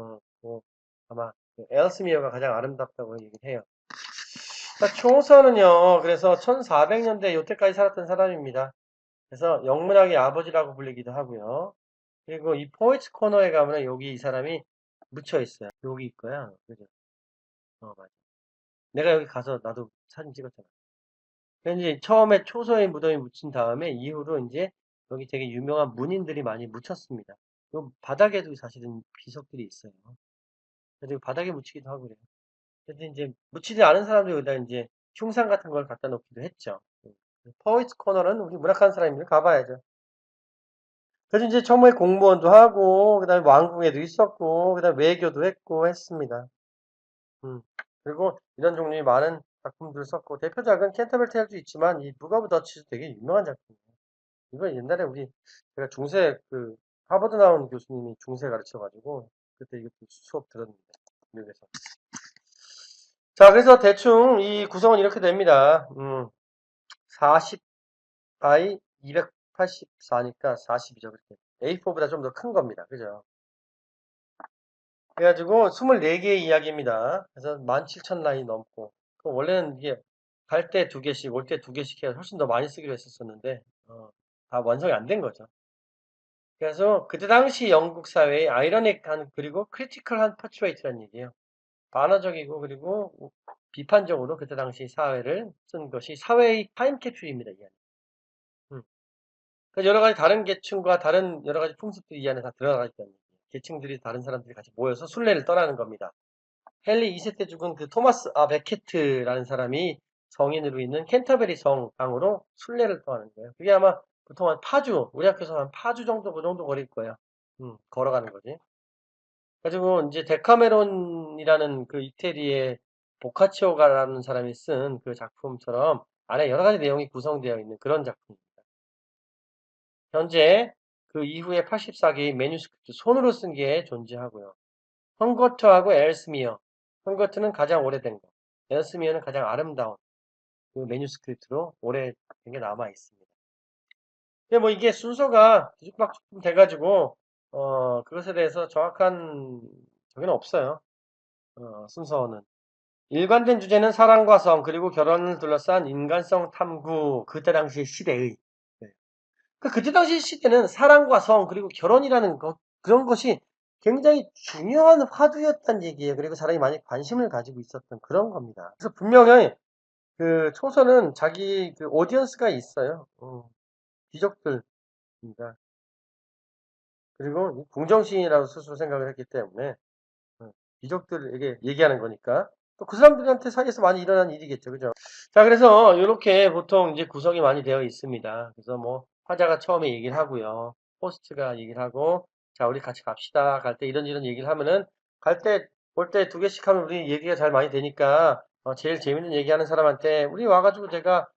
아마 엘스미어가 가장 아름답다고 얘기를 해요. 총서는요, 그래서 1400년대 요때까지 살았던 사람입니다. 그래서 영문학의 아버지라고 불리기도 하고요. 그리고 이 포이츠 코너에 가면 여기 이 사람이 묻혀 있어요. 여기 있고요. 그죠? 맞아. 내가 여기 가서 나도 사진 찍었잖아. 이제 처음에 초서에 무덤이 묻힌 다음에 이후로 이제 여기 되게 유명한 문인들이 많이 묻혔습니다. 요 바닥에도 사실은 비석들이 있어요. 그리고 바닥에 묻히기도 하고 그래요. 그래서 이제 묻히지 않은 사람들이 여기다 이제 흉상 같은 걸 갖다 놓기도 했죠. 포이츠 코너는 우리 문학하는 사람들 가봐야죠. 그래서 이제 처음에 공무원도 하고, 그 다음에 왕궁에도 있었고, 그 다음에 외교도 했고 했습니다. 그리고 이런 종류의 많은 작품들을 썼고, 대표작은 캔터베리 테일도 있지만, 이 북 오브 더치도 되게 유명한 작품이에요. 이거 옛날에 제가 중세, 하버드 나온 교수님이 중세 가르쳐가지고, 그때 이것도 수업 들었는데, 미국에서. 자, 그래서 대충 이 구성은 이렇게 됩니다. 40 by 284니까 40이죠. 그렇게. A4보다 좀 더 큰 겁니다. 그죠? 그래가지고 24개의 이야기입니다. 그래서 17,000라인 넘고. 원래는 이게 갈 때 2개씩, 올 때 2개씩 해서 훨씬 더 많이 쓰기로 했었었는데, 다 완성이 안 된 거죠. 그래서 그때 당시 영국 사회의 아이러닉한 그리고 크리티컬한 포트레이트라는 얘기예요. 반어적이고 그리고 비판적으로 그때 당시 사회를 쓴 것이 사회의 타임캡슐입니다. 이 안에. 그래서 여러 가지 다른 계층과 다른 여러 가지 풍습들이 이 안에 다 들어가 있다는 얘기예요. 계층들이 다른 사람들이 같이 모여서 순례를 떠나는 겁니다. 헨리 2세 때 죽은 토마스 베케트라는 사람이 성인으로 있는 캔터베리 성당으로 순례를 떠나는 거예요. 그게 아마 보통 한 파주, 우리 학교에서 한 파주 정도 그 정도 거릴 거예요. 걸어가는 거지. 그래가지고 이제 데카메론이라는 이태리의 보카치오가라는 사람이 쓴 그 작품처럼 안에 여러 가지 내용이 구성되어 있는 그런 작품입니다. 현재 그 이후에 84개의 매뉴스크립트 손으로 쓴 게 존재하고요. 헝거트하고 엘스미어. 헝거트는 가장 오래된 거. 엘스미어는 가장 아름다운 그 매뉴스크립트로 오래된 게 남아 있습니다. 근데 뭐 이게 순서가 뒤죽박죽 돼가지고 그것에 대해서 정확한 저기는 없어요. 순서는. 일관된 주제는 사랑과 성 그리고 결혼을 둘러싼 인간성 탐구 그때 당시 시대의 그때 당시 시대는 사랑과 성 그리고 결혼이라는 것 그런 것이 굉장히 중요한 화두였다는 얘기예요. 그리고 사람이 많이 관심을 가지고 있었던 그런 겁니다. 그래서 분명히 초서는 자기 오디언스가 있어요. 귀족들입니다. 그리고 궁정시인이라고 스스로 생각을 했기 때문에 귀족들에게 얘기하는 거니까 또 그 사람들한테 사이에서 많이 일어난 일이겠죠. 그죠? 자, 그래서 이렇게 보통 이제 구성이 많이 되어 있습니다. 그래서 뭐 화자가 처음에 얘기를 하고요. 호스트가 얘기를 하고 자, 우리 같이 갑시다. 갈 때 이런 얘기를 하면은 갈 때 올 때 2개씩 하면 우리 얘기가 잘 많이 되니까 제일 재밌는 얘기하는 사람한테 우리 와가지고 제가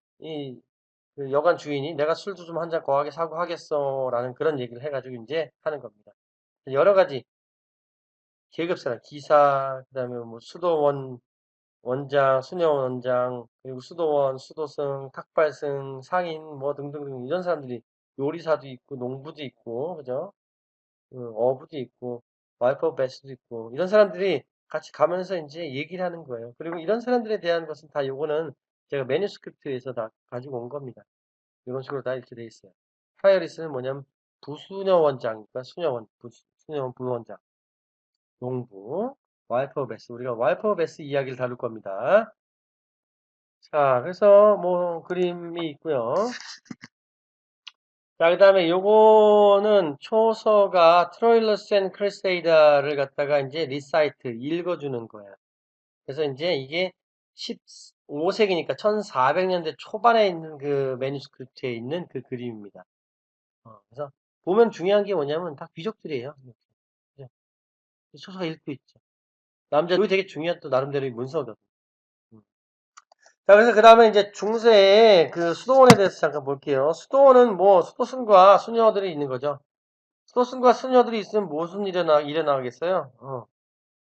그 여관 주인이 내가 술도 좀 한 잔 거하게 사고 하겠어 라는 그런 얘기를 해가지고 이제 하는 겁니다. 여러 가지 계급사람, 기사, 그 다음에 뭐 수도원 원장, 수녀원 원장, 그리고 수도원, 수도승, 탁발승, 상인, 뭐 등등등 이런 사람들이 요리사도 있고, 농부도 있고, 그죠? 어부도 있고, 와이프 오브 베스도 있고, 이런 사람들이 같이 가면서 이제 얘기를 하는 거예요. 그리고 이런 사람들에 대한 것은 다 요거는 제가 매뉴스크립트에서 다 가지고 온 겁니다. 이런 식으로 다 이렇게 돼 있어요. 프라이어리스는 뭐냐면 부수녀 원장이니까 수녀원 부원장, 농부, 와이프 오브 베스. 우리가 와이프 오브 베스 이야기를 다룰 겁니다. 자, 그래서 뭐 그림이 있고요. 자, 그 다음에 요거는 초서가 트로일러스 앤 크루세이더를 갖다가 이제 리사이트, 읽어주는 거예요. 그래서 이제 이게 15세기니까 1400년대 초반에 있는 그 매뉴스크립트에 있는 그 그림입니다. 그래서 보면 중요한 게 뭐냐면 다 귀족들이에요. 그죠? 초서가 읽고 있죠. 남자도 되게 중요한 또 나름대로의 문서거든. 자, 그래서 그 다음에 이제 중세의 그 수도원에 대해서 잠깐 볼게요. 수도원은 뭐 수도승과 수녀들이 있는 거죠. 수도승과 수녀들이 있으면 무슨 일어나겠어요?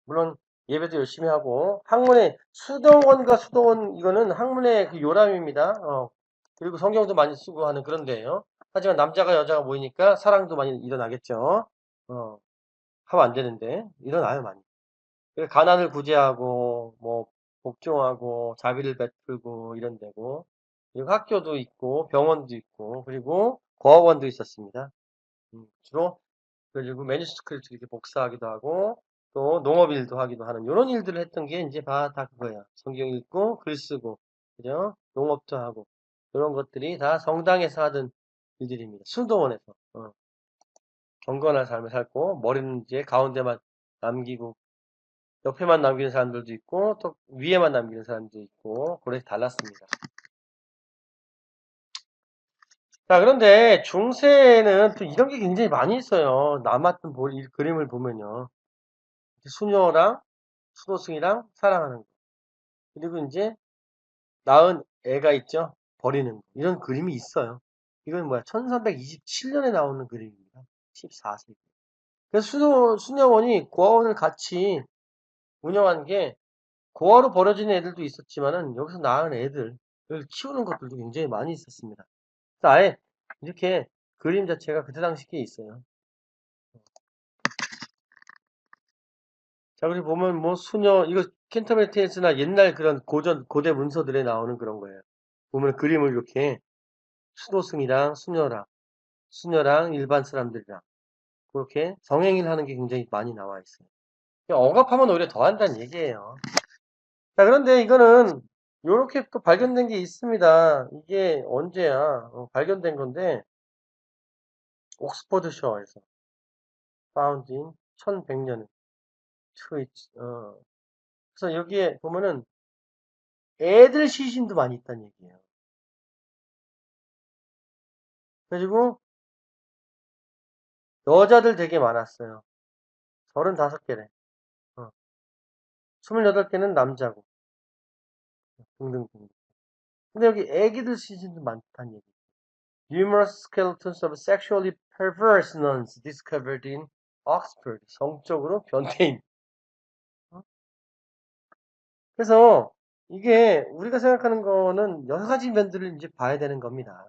물론 예배도 열심히 하고 학문의 수도원과 수도원 이거는 학문의 그 요람입니다. 그리고 성경도 많이 쓰고 하는 그런 데예요. 하지만 남자가 여자가 모이니까 사랑도 많이 일어나겠죠. 하면 안 되는데 일어나요 많이. 가난을 구제하고 뭐 복종하고 자비를 베풀고 이런 데고 그리고 학교도 있고 병원도 있고 그리고 고아원도 있었습니다. 주로 그리고 매뉴스크립트 이렇게 복사하기도 하고 또 농업일도 하기도 하는 이런 일들을 했던 게 이제 다 그거야. 성경 읽고 글 쓰고 그죠? 농업도 하고 이런 것들이 다 성당에서 하던 일들입니다. 수도원에서 경건한 삶을 살고 머리는 이제 가운데만 남기고 옆에만 남기는 사람들도 있고 또 위에만 남기는 사람도 있고 그렇게 달랐습니다. 자, 그런데 중세에는 또 이런 게 굉장히 많이 있어요. 남았던 이 그림을 보면요. 수녀랑 수도승이랑 사랑하는 거. 그리고 이제 낳은 애가 있죠. 버리는 거. 이런 그림이 있어요. 이건 뭐야? 1327년에 나오는 그림입니다. 14세기. 그래서 수녀원이 고아원을 같이 운영한 게 고아로 버려지는 애들도 있었지만은 여기서 낳은 애들을 키우는 것들도 굉장히 많이 있었습니다. 그래서 아예 이렇게 그림 자체가 그때 당시에 있어요. 자, 그리고 보면 뭐 수녀 이거 캔터베리 테일스나 옛날 그런 고대 문서들에 나오는 그런 거예요. 보면 그림을 이렇게 수도승이랑 수녀랑 일반 사람들이랑 그렇게 성행위를 하는 게 굉장히 많이 나와 있어요. 억압하면 오히려 더 한다는 얘기예요. 자, 그런데 이거는 요렇게 또 발견된 게 있습니다. 이게 언제야? 발견된 건데 옥스퍼드셔에서 found in 1100년에 그래서 여기에 보면은 애들 시신도 많이 있다는 얘기예요. 그리고 여자들 되게 많았어요. 35개래. 28개는 남자고 등등등. 근데 여기 애기들 시신도 많다는 얘기. Numerous skeletons of sexually perverse nuns discovered in Oxford. 성적으로 변태인. 그래서 이게 우리가 생각하는 거는 여러 가지 면들을 이제 봐야 되는 겁니다.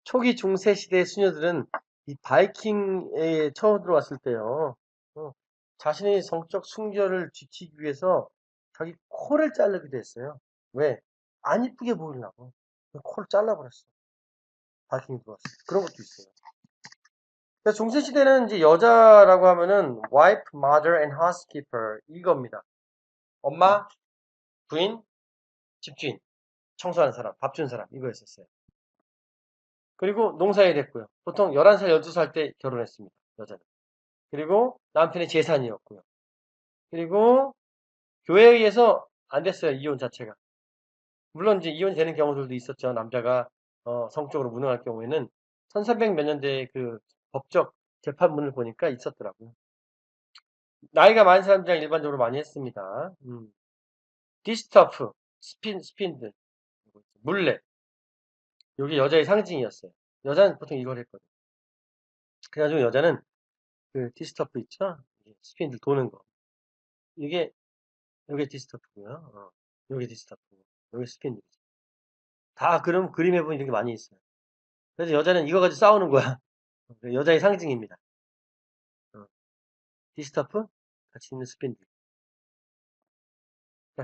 초기 중세 시대의 수녀들은 이 바이킹에 처음 들어왔을 때요. 자신의 성적 순결을 지키기 위해서 자기 코를 자르기도 했어요. 왜? 안 이쁘게 보이려고. 코를 잘라버렸어. 바이킹이 들어왔어. 그런 것도 있어요. 그래서 중세시대는 이제 여자라고 하면은 wife, mother, and housekeeper 이겁니다. 엄마, 부인, 집주인, 청소하는 사람, 밥 주는 사람 이거였었어요. 그리고 농사에 됐고요. 보통 11살, 12살 때 결혼했습니다. 여자는. 그리고 남편의 재산이었고요. 그리고 교회에 의해서 안 됐어요. 이혼 자체가. 물론 이제 이혼이 되는 경우들도 있었죠. 남자가 성적으로 무능할 경우에는 1300 몇 년대의 그 법적 재판문을 보니까 있었더라고요. 나이가 많은 사람들이랑 일반적으로 많이 했습니다. 디스터프, 스핀들, 물레. 이게 여자의 상징이었어요. 여자는 보통 이걸 했거든요. 그래가지고 여자는 그 디스터프 있죠? 스핀들 도는 거. 이게 디스터프고요. 요게 디스터프고. 요게 스핀들이죠. 다 그럼 그림에 보면 이렇게 많이 있어요. 그래서 여자는 이거 가지고 싸우는 거야. 여자의 상징입니다. 디스터프 같이 있는 스핀들.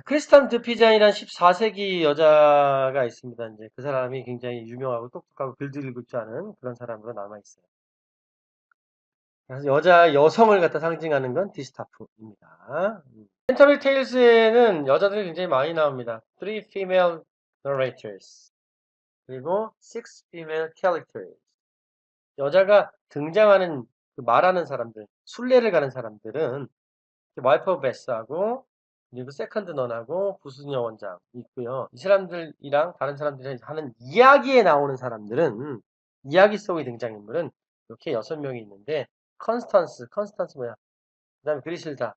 크리스탄 드피잔이라는 14세기 여자가 있습니다. 이제 그 사람이 굉장히 유명하고 똑똑하고 글도 읽을 줄 아는 그런 사람으로 남아있어요. 그래서 여성을 갖다 상징하는 건 디스타프입니다. 캔터베리 테일스에는 여자들이 굉장히 많이 나옵니다. 3 female narrators 그리고 6 female characters 여자가 등장하는 그 말하는 사람들, 순례를 가는 사람들은 와이프 오브 베스하고 그리고 세컨드 넌하고 부수녀 원장 있고요. 이 사람들이랑 다른 사람들이 하는 이야기에 나오는 사람들은 이야기 속의 등장인물은 이렇게 6명이 있는데 컨스탄스 뭐야? 그다음에 그리실다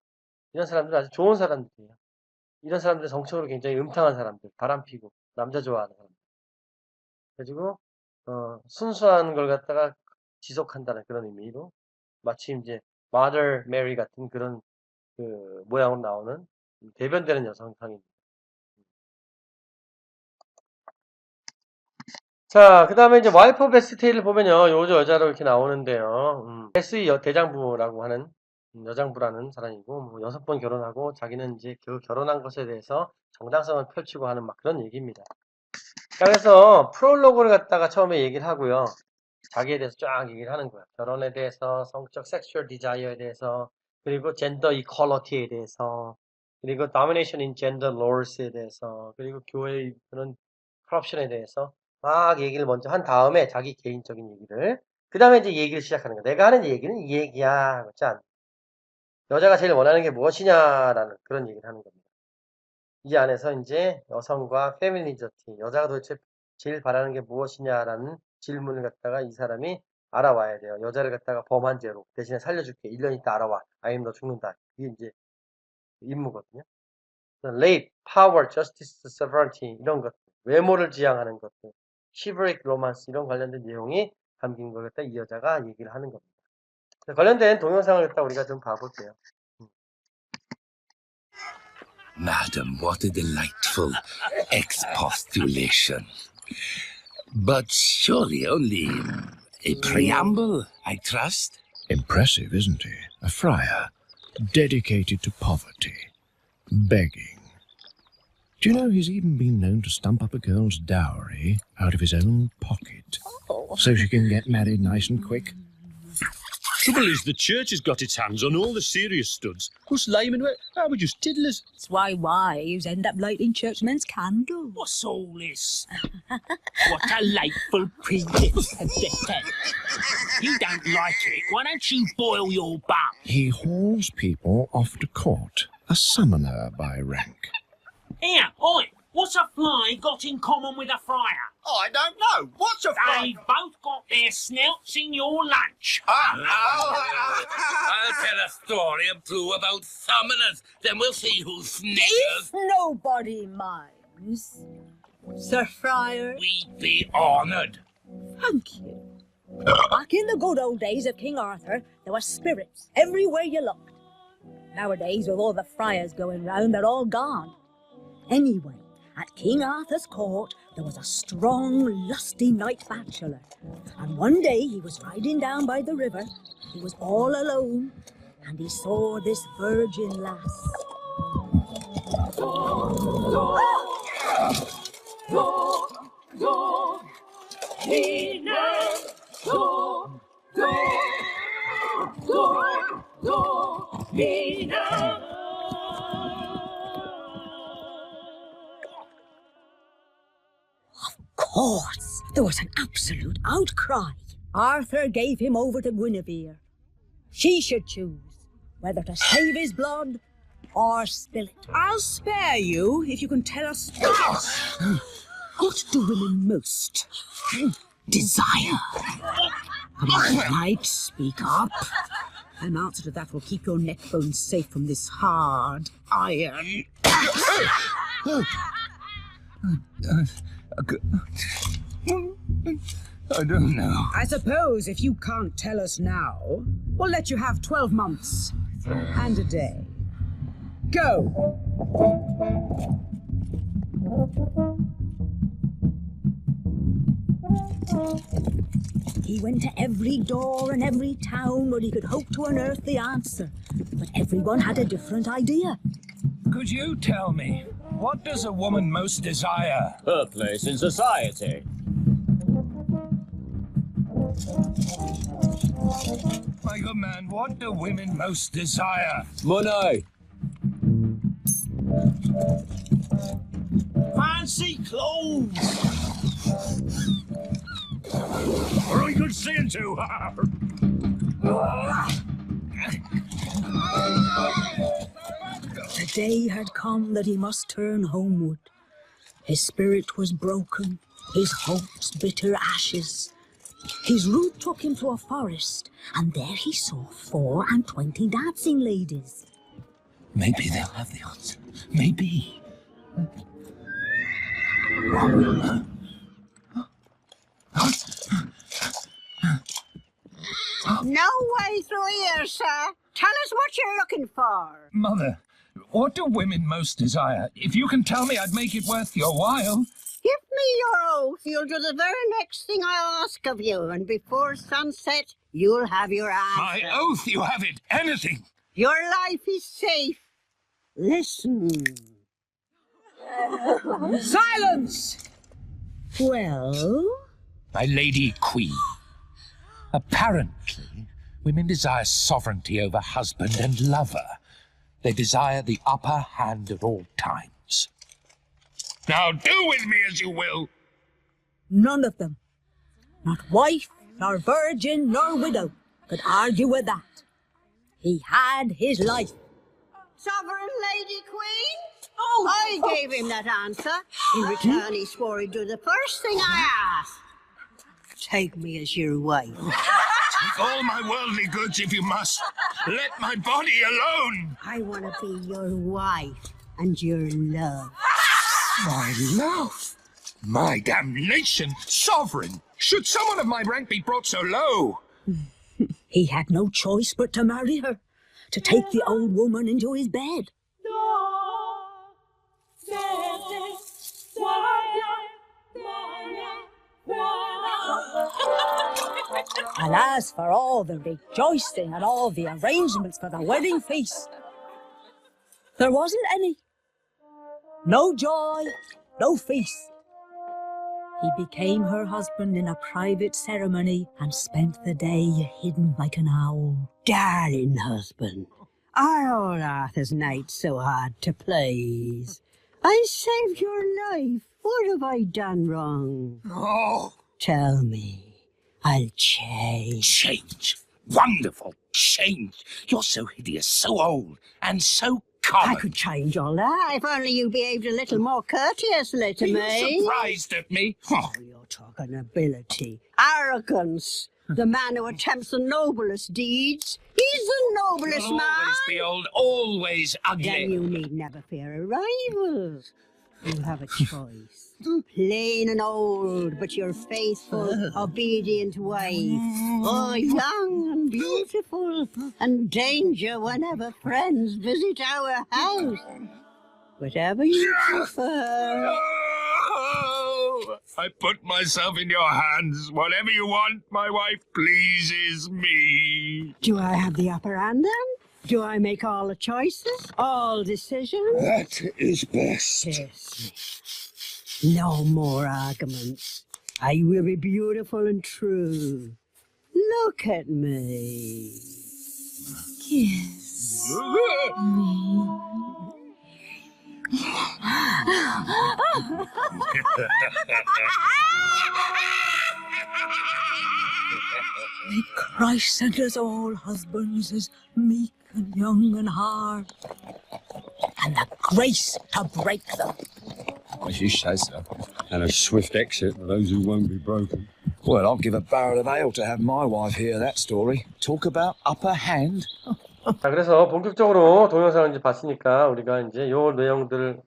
이런 사람들은 아주 좋은 사람들이에요. 이런 사람들은 정적으로 굉장히 음탕한 사람들, 바람피고 남자 좋아하는 사람들. 그래가지고 순수한 걸 갖다가 지속한다는 그런 의미로 마치 이제 Mother Mary 같은 그런 그 모양으로 나오는 대변되는 여성상입니다. 자, 그 다음에 이제 와이프 베스 테일을 보면요. 요 여자로 이렇게 나오는데요. 베스의 대장부라고 하는 여장부라는 사람이고, 뭐 6번 결혼하고 자기는 이제 그 결혼한 것에 대해서 정당성을 펼치고 하는 막 그런 얘기입니다. 자, 그래서 프롤로그를 갖다가 처음에 얘기를 하고요. 자기에 대해서 쫙 얘기를 하는 거야. 결혼에 대해서, 성적 섹슈얼 디자이어에 대해서, 그리고 젠더 이퀄리티에 대해서, 그리고 domination in gender laws에 대해서, 그리고 교회의 그런 corruption에 대해서 막 얘기를 먼저 한 다음에 자기 개인적인 얘기를 그 다음에 이제 얘기를 시작하는 거야. 내가 하는 얘기는 이 얘기야. 짠. 여자가 제일 원하는 게 무엇이냐라는 그런 얘기를 하는 겁니다. 이 안에서 이제 여성과 페미니저티, 여자가 도대체 제일 바라는 게 무엇이냐라는 질문을 갖다가 이 사람이 알아와야 돼요. 여자를 갖다가 범한 죄로 대신에 살려줄게. 1년 있다 알아와. 아니면 너 죽는다. 이게 이제 임무거든요. rape, power, justice, sovereignty 이런 것들, 외모를 지향하는 것들, chivalric romance 이런 관련된 내용이 담긴 걸 갖다 이 여자가 얘기를 하는 겁니다. 관련된 동영상을 갖다 우리가 좀 봐볼게요. Madam, what a delightful expostulation. But surely only a preamble, I trust? Impressive, isn't he? A friar, dedicated to poverty, begging. Do you know he's even been known to stump up a girl's dowry out of his own pocket, so she can get married nice and quick? Trouble is, the church has got its hands on all the serious studs. Us laymen, we're just tiddlers. That's why wives end up lighting churchmen's candles. What's all this? What a delightful princess. You don't like it. Why don't you boil your bum? He hauls people off to court, a summoner by rank. Here, oi! What's a fly got in common with a friar? I don't know. What's a They've both got their snouts in your lunch. I'll tell a story or two about summoners, then we'll see who snickers. If nobody minds, Sir Friar. We'd be honoured. Thank you. Back in the good old days of King Arthur, there were spirits everywhere you looked. Nowadays, with all the friars going round, they're all gone. Anyway, at King Arthur's court, there was a strong, lusty knight bachelor. And one day he was riding down by the river. He was all alone, and he saw this virgin lass. Of course, there was an absolute outcry. Arthur gave him over to Guinevere. She should choose whether to save his blood or spill it. I'll spare you if you can tell us what do women most desire. Come on, knight, speak up. An answer to that will keep your neck bones safe from this hard iron. I don't know. I suppose if you can't tell us now, we'll let you have 12 months and a day. Go! He went to every door and every town where he could hope to unearth the answer, but everyone had a different idea. Could you tell me, what does a woman most desire? Her place in society. My good man, what do women most desire? Money. Fancy clothes! Very good seeing to. The day had come that he must turn homeward. His spirit was broken, his hopes bitter ashes. His route took him to a forest, and there he saw 24 dancing ladies. Maybe they'll have the answer. Maybe. No way through here, sir. Tell us what you're looking for. Mother, what do women most desire? If you can tell me, I'd make it worth your while. Give me your oath. You'll do the very next thing I ask of you, and before sunset, you'll have your answer. My oath, you have it. Anything. Your life is safe. Listen. Silence! Well? My lady queen. Apparently, women desire sovereignty over husband and lover. They desire the upper hand at all times. Now do with me as you will. None of them, not wife, nor virgin, nor widow, could argue with that. He had his life. Sovereign Lady Queen? Oh, I gave him that answer. In return, he swore he'd do the first thing I asked. Take me as your wife. Take all my worldly goods if you must. Let my body alone. I want to be your wife and your love. My love. My damnation. Sovereign. Should someone of my rank be brought so low? He had no choice but to marry her, to take the old woman into his bed. And as for all the rejoicing and all the arrangements for the wedding feast, there wasn't any. No joy, no feast. He became her husband in a private ceremony and spent the day hidden like an owl. Darling husband, are all Arthur's knights so hard to please? I saved your life. What have I done wrong? Oh. Tell me. I'll change. Change. Wonderful. Change. You're so hideous, so old, and so common. I could change all that if only you behaved a little more courteously to Are me. you surprised at me? Oh, you're talking ability, arrogance. The man who attempts the noblest deeds, he's the noblest You'll man. always be old, always ugly. Then you need never fear a rival. You have a choice. Plain and old, but your faithful, obedient wife. Oh, young and beautiful, and danger whenever friends visit our house. Whatever you prefer. Oh, I put myself in your hands. Whatever you want, my wife pleases me. Do I have the upper hand then? Do I make all the choices? All decisions? That is best. Yes. No more arguments. I will be beautiful and true. Look at me. Kiss me. May Christ send us all husbands as meek and young and hard, and the grace to break them. As you say, sir. And a swift exit for those who won't be broken. Well, I'll give a barrel of ale to have my wife hear that story. Talk about upper hand. 자, 그래서 본격적으로 동영상을 이제 봤으니까 우리가 이제 요 내용들을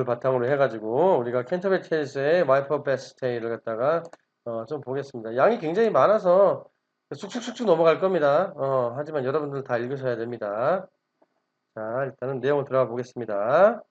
바탕으로 해가지고 우리가 캔터베리 테일스의 와이프 오브 베스테이를 갖다가 좀 보겠습니다. 양이 굉장히 많아서 쑥쑥쑥쑥 넘어갈 겁니다. 하지만 여러분들 다 읽으셔야 됩니다. 자, 일단은 내용을 들어가 보겠습니다.